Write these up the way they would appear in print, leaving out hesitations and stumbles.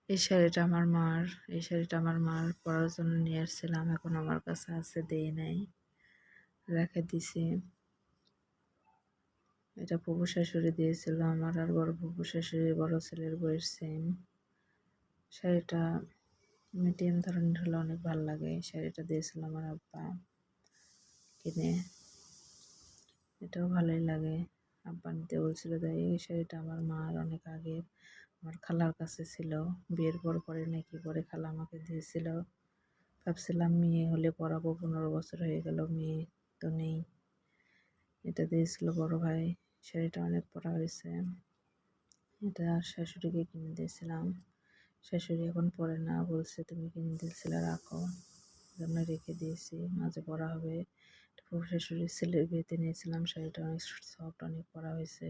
এই শাড়িটা আমার মার। এই শাড়িটা আমার মার পরার জন্য নিয়ে আসছিলাম, এখন আমার কাছে আছে, দেই নাই, রেখে দিছি। এটা ফুফু শাশুড়ি দিয়েছিল আমার, আর বড় ফুফু শাশুড়ি বড় ছেলের বউয়ের সেম। শাড়িটা মিডিয়াম ধরনের হলে অনেক ভালো লাগে। শাড়িটা দিয়েছিল আমার আব্বা কিনে, এটাও ভালোই লাগে। আব্বা নিতে বলছিল, তাই এই শাড়িটা আমার মার অনেক আগে আমার খালার কাছে ছিল। বিয়ের পর পরে নাকি পরে খালা আমাকে দিয়েছিল। ভাবছিলাম মেয়ে হলে পরাবো, 15 বছর হয়ে গেল, মেয়ে তো নেই। এটা দিয়েছিল বড় ভাই। শাড়িটা অনেক পরা হয়েছে। এটা শাশুড়িকে কিনে দিয়েছিলাম। শাশুড়ি এখন পরে না, বলছে তুমি কিনে দিয়েছিলে রাখো, জন্য রেখে দিয়েছি, মাঝে পরা হবে। ফুফু শাশুড়ির ছেলের বিয়েতে নিয়েছিলাম, শাড়িটা অনেক সফট, অনেক পরা হয়েছে।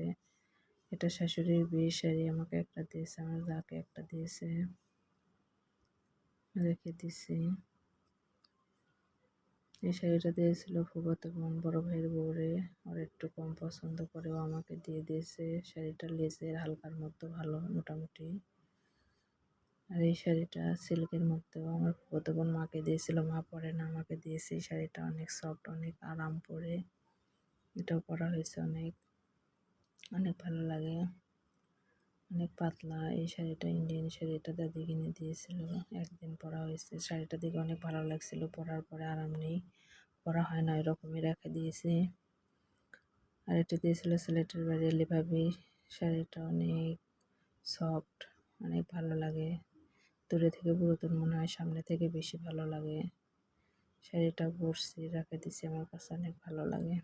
এটা শাশুড়ির বিয়ের শাড়ি, আমাকে একটা দিয়েছে, আমার যাকে একটা দিয়েছে, রেখে দিছি। এই শাড়িটা দিয়েছিল ফুফাতো বোন বড় ভাইয়ের বউরে, ওর একটু কম পছন্দ করে, ও আমাকে দিয়ে দিয়েছে। শাড়িটা লেজের হালকার মধ্যে ভালো, মোটামুটি। আর এই শাড়িটা সিল্কের মধ্যেও আমার ফুফাতো বোন মাকে দিয়েছিল, মা পরে না, আমাকে দিয়েছে। এই শাড়িটা অনেক সফট, অনেক আরাম পরে, এটাও পরা হয়েছে অনেক, অনেক ভালো লাগে, অনেক পাতলা। এই শাড়িটা ইন্ডিয়ান শাড়িটা দাদি কিনে দিয়েছিল, একদিন পরা হয়েছে। শাড়িটা দেখে অনেক ভালো লাগছিল, পরার পরে আরাম নেই, পরা হয় না, এরকমই রেখে দিয়েছি। আর এটা দিয়েছিল সিলেটের বাড়ি এলি ভাবি। শাড়িটা অনেক সফট, অনেক ভালো লাগে। দূরে থেকে পুরাতন মনে হয়, সামনে থেকে বেশি ভালো লাগে। শাড়িটা পরছি, রেখে দিছি, আমার কাছে অনেক ভালো লাগে।